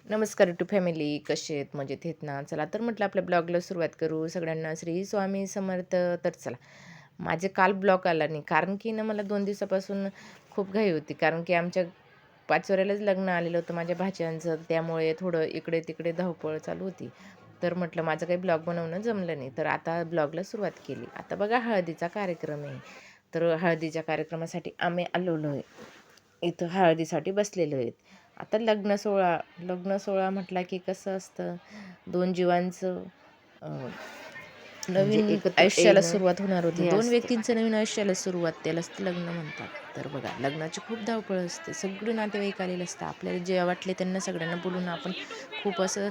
नमस्कार to family, कसे आहेत? मजेत आहेत ना? चला तर म्हटलं आपल्या ब्लॉगला सुरुवात करू. सगळ्यांना श्री स्वामी समर्थ. तर चला, माझे काल ब्लॉग आला नाही कारण की ना मला 2 दिवसापासून खूप घाई होती, कारण की आमच्या पाचोऱ्यालाच लग्न आलेलं होतं माझ्या भाच्यांचं. त्यामुळे थोडं इकडे तिकडे धावपळ चालू होती. तर म्हटलं माझं काही ब्लॉग बनवणं जमलं नाही, तर आता ब्लॉगला सुरुवात केली. आता बघा, हळदीचा कार्यक्रम आहे. तर हळदीच्या कार्यक्रमासाठी आम्ही आलेलो आहे. इथं हळदीसाठी बसलेलो आहेत. आता लग्न सोहळा म्हटला की कसं असतं, दोन जीवांचं म्हणजे नवीन एकत्र आयुष्याला येणं सुरुवात होणार होती. हे दोन असते. व्यक्तींचं नवीन आयुष्याला सुरुवात, त्यालाच तर लग्न म्हणतात. तर बघा, लग्नाची खूप धावपळ असते. सगळे नातेवाईक आलेले असतात. आपल्याला जे वाटले त्यांना सगळ्यांना बोलून आपण खूप असं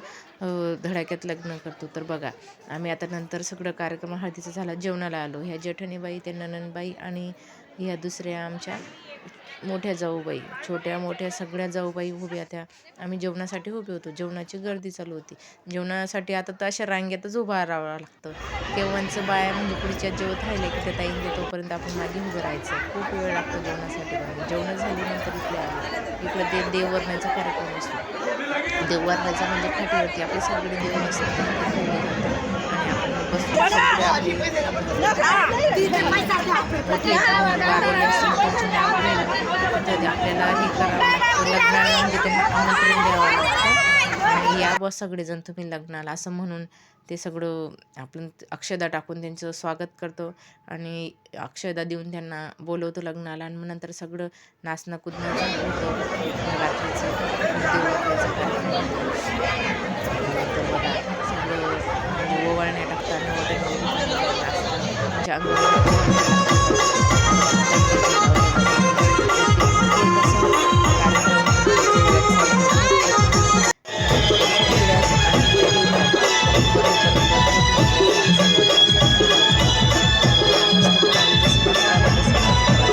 धडाक्यात लग्न करतो. तर बघा, आम्ही आता नंतर सगळं कार्यक्रम हळदीचा झाला, जेवणाला आलो. ह्या जेठणीबाई, त्या नणंदबाई आणि ह्या दुसऱ्या आमच्या मोठ्या जाऊबाई, छोट्या मोठ्या सगळ्या जाऊबाई उभ्या त्या. आम्ही जेवणासाठी उभे होतो. जेवणाची गर्दी चालू होती. जेवणासाठी आता तर अशा रांगेतच उभं राहावं लागतं. केव्हांचं बाया म्हणजे पुढच्या जेवत राहिले की त्या ताईंले तोपर्यंत आपण मागे उभं राहायचं. खूप वेळ लागतो जेवणासाठी. पण जेवणं झाल्यानंतर इकडे आलो. इकडे देववरण्याचा कार्यक्रम असतो. देववरण्याचा म्हणजे खाटीवरती आपले सगळे देव बसतात आणि ते ठेवले जातात आणि आपण बसून सगळे आपले मोठे वारलेले असतील त्यांची नावं घ्यावी. तिथं आपल्याला हे करावं लागतं, लग्नाला म्हणजे त्यांना आमंत्रण द्यावं लागतं आणि या बस सगळेजण तुम्ही लग्नाला असं म्हणून ते सगळं आपण अक्षदा टाकून त्यांचं स्वागत करतो आणि अक्षदा देऊन त्यांना बोलवतो लग्नाला. आणि मग नंतर सगळं नाचणं कुदणं झालं होतं रात्रीचं आणि देववरण्याचा कार्यक्रम होता. आणि नंतर बघा, सगळं म्हणजे ओवाळण्या टाकतात, नवरदेव नवरी पण नाचतात, त्यांच्या अंगावर हळदी टाकली जाते, त्यांना दंडवत लावले जाते. हे कसं कार्यक्रम म्हणजे जोरात चालू होतो. आणि सगळे असं आनंद घेतात. बरोबर लग्न होण्यासाठी सगळ्यात जास्त महत्त्वाचं आहे. तर मस्तपैकी जसं माझं आलं तसं माझं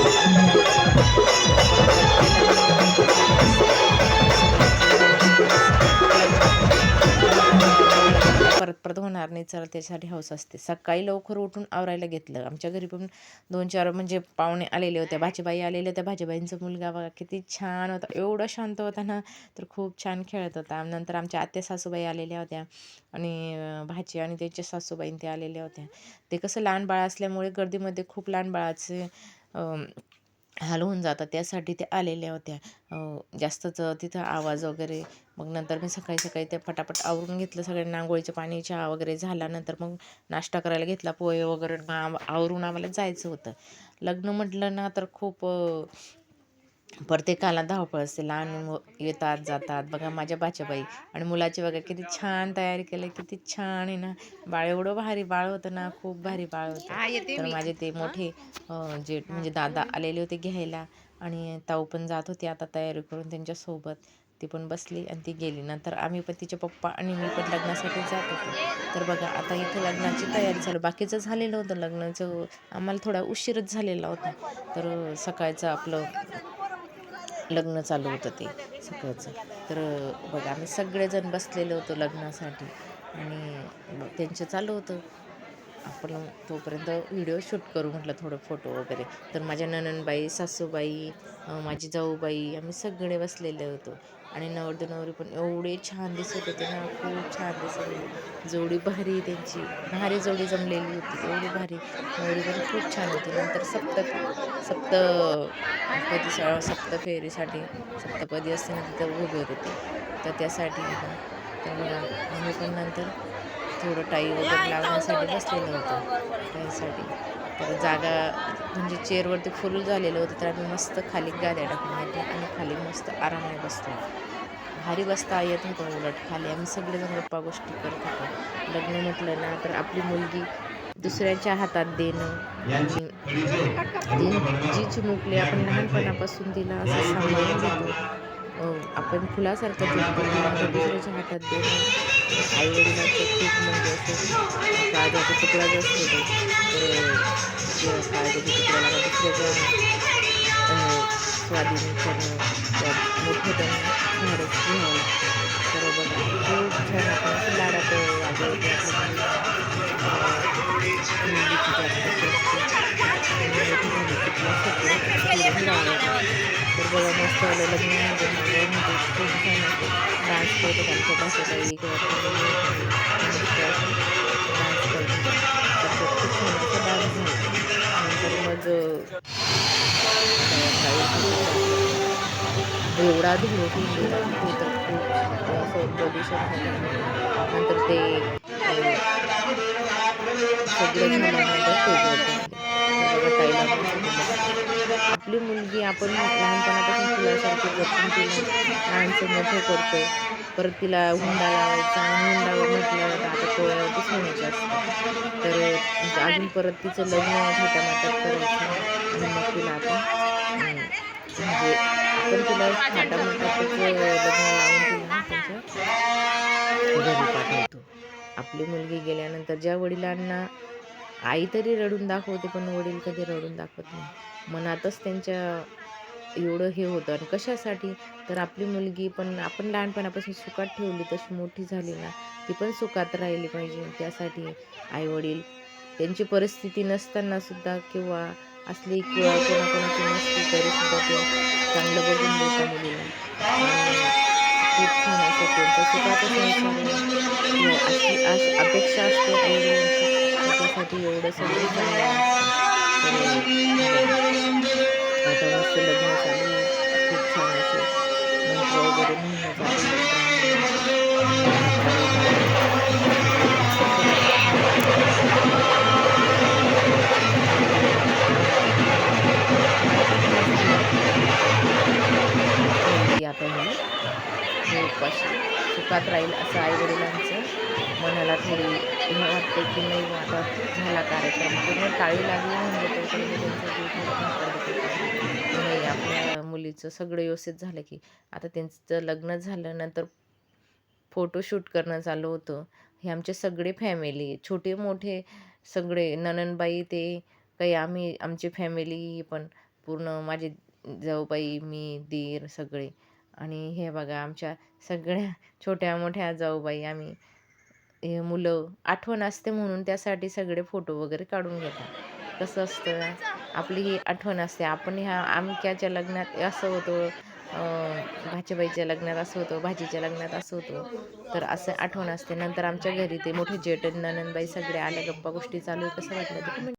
कार्यक्रम परत पहिला नंबर म्हणजे जेवणाचा. सगळ्यांचं व्यवस्थित लग्न जवळ आलं आता परत परत होणार नाही, चला त्याच्यासाठी हौस असते. सकाळी लवकर उठून आवरायला घेतलं. आमच्या घरी पण 2-4 म्हणजे पाहुणे आलेले होते, भाचीबाई आलेल्या होत्या. भाचीबाईंचा मुलगा बघा किती छान होता, एवढा शांत होता ना, तर खूप छान खेळत होता. नंतर आमच्या आत्या सासूबाई आलेल्या होत्या आणि भाची आणि त्यांच्या सासूबाई ते आलेल्या होत्या. ते कसं लहान बाळ असल्यामुळे गर्दीमध्ये खूप लहान बाळाचे हाल होऊन जातात, त्यासाठी ते आलेल्या होत्या. जास्तच तिथं आवाज वगैरे. मग नंतर मी सकाळी सकाळी ते फटाफट आवरून घेतलं. सगळ्यांना अंघोळीचं पाणी, चहा वगैरे झाल्यानंतर मग नाश्ता करायला घेतला, पोहे वगैरे. मग आवरून आम्हाला जायचं होतं. लग्न म्हटलं ना तर खूप प्रत्येकाला धावपळ असते. लहान येतात जातात. बघा माझ्या बाच्याबाई आणि मुलाची बघा किती छान तयारी केली, किती छान आहे ना. बाळ एवढं भारी बाळ होतं ना, खूप भारी बाळ होतं. तर माझे ते मोठे जेठ म्हणजे दादा आलेले होते घ्यायला आणि ताऊ पण जात होते आता तयारी करून त्यांच्यासोबत. ती पण बसली आणि ती गेली. नंतर आम्ही पण, तिचे पप्पा आणि मी पण लग्नासाठी जात होतो. तर बघा आता इथं लग्नाची तयारी चालू. बाकीचं झालेलं होतं लग्नाचं, आम्हाला थोडा उशीरच झालेला होता. तर सकाळचं आपलं लग्न चालू होतं ते सकाळचं. तर बघा आम्ही सगळेजण बसलेलो होतो लग्नासाठी आणि त्यांचं चालू होतं. आपण तोपर्यंत व्हिडिओ शूट करू म्हटलं, थोडं फोटो वगैरे. तर माझ्या नणंदबाई, सासूबाई, माझी जाऊबाई, आम्ही सगळे बसलेले होतो आणि नवरदेव नवरी पण एवढे छान दिसत होते ना, खूप छान दिसत होते. जोडी भारी, त्यांची भारी जोडी जमलेली होती, एवढी भारी. नवरी पण खूप छान होती. नंतर सप्तफेरीसाठी सप्तपदी असते ना, तिथं उभे होते ते. तर त्यासाठी ना, तर बघा आम्ही पण नंतर थोडं टाई वगैरे लावण्यासाठी बसलेलं होतं टाईसाठी. तर जागा म्हणजे चेअरवरती फुल झालेलं होतं, तर आम्ही मस्त खाली गाद्या टाकून घेतल्या आणि खाली मस्त आरामाने बसलो. भारी बसता येत होतं उलट खाली. आम्ही सगळेजण गप्पा गोष्टी करत होतो. लग्न म्हटलं ना तर आपली मुलगी दुसऱ्याच्या हातात देणं आणि ती जी चिमुकली आपण लहानपणापासून तिला असं सांभाळून घेतो, आपण फुलासारखं जपतो तिला, आता दुसऱ्याच्या हातात देणं आईवडिलांचं खूप म्हणजे असं काळजाचा तुकडाच असतो तो. तर त्या काळजाच्या तुकड्याला आता दुसऱ्याच्या स्वाधीन करणं किंवा मोठं त्यांना धाडस घ्यावं लागतं. तर बघा खूप छान आपण असं लाडात वागवतो आपल्या मुलींना. तर मुलगीची जात कशी असते, आपण मोठी झाली की तिला सोडून राहावं लागतं. तर बघा मस्त आलं लग्नामध्ये म्हणजे खूप छान असं डान्स करतात आमच्या भाषेताई किंवा फॅमिली मस्त असं डान्स करतात. तर खूप छान असा डान्स झाला. नंतर मग एवढा धूर उठून गेला तिथे तर खूप असं प्रदूषण झालं. नंतर ते सगळं झाल्यानंतर स्टेजवरती आले. तर बघा ताईला मस्त मस्त आपली मुलगी आपण लहानपणापासून फुलासारखी जपून तिला लहानचं मोठं करतो. परत तिला हुंडा लावायचा आणि हुंडा म्हटलं तर आता डोळ्यावरती सोन्याचे असतात. तर अजून परत तिचं लग्न थाटामाटात करायचं आणि मग तिला आपण म्हणजे आपण तिला थाटामाटातच लग्न लावून तिला त्यांच्या घरी पाठवतो. आपली मुलगी गेल्यानंतर ज्या वडिलांना आई तरी रडून दाखवते, पण वडील कधी रडून दाखवत नाही. मनातच त्यांच्या एवढं हे होतं आणि कशासाठी? तर आपली मुलगी पण आपण लहानपणापासून सुखात ठेवली, तशी मोठी झाली ना, ती पण सुखात राहिली पाहिजे. त्यासाठी आई-वडील त्यांची परिस्थिती नसताना सुद्धा किंवा असली किंवा कोणाकोणाची नसली तरीसुद्धा ते चांगलं बघून देतात मुलीला आणि खूप छान असं त्यांचा सुखाचा संसार हो, अशी अपेक्षा असते आई-वडिलांची. त्याच्यासाठी एवढं सगळं चाललेलं असतं. तर आता मस्त लग्न चालू आहे. खूप छान असे मंत्र वगैरे म्हणणं चालू आहे ब्राह्मणांचं. आणि टाळी वाजवून सगळं मुलगी आता ही खूप अशी सुखात राहील असं आई-वडिलांचं मनाला थोडी हे वाटते की नाही बुवा आता झाला कार्यक्रम पूर्ण टाळी लागली म्हणजे तोपर्यंत त्यांचा जीव थोडा धोक्यात येतो की नाही आपल्या मुलीचं सगळं व्यवस्थित झालं की आता त्यांचं लग्न झालं नंतर फोटोशूट करणं चालू होतं. हे आमचे सगळे फॅमिली छोटे-मोठे सगळे नणंदबाई ते काही आम्ही आमची फॅमिली पण पूर्ण माझे जाऊबाई, मी, दीर सगळे आणि हे बघा आमच्या सगळ्या छोट्या-मोठ्या जाऊबाई आम्ही हे मुलं आठवण असते म्हणून त्यासाठी सगळे फोटो वगैरे काढून घेतात. कसं असतं ना, आपली ही आठवण असते. आपण ह्या अमक्याच्या लग्नात असं होतं, भाच्याबाईच्या लग्नात असं होतं, भाजीच्या लग्नात असं होतं. तर असं आठवण असते. नंतर आमच्या घरी ते मोठे जेठ नणंदबाई सगळे आल्या, गप्पा गोष्टी चालू आहे. कसं वाटलं ते कमेंट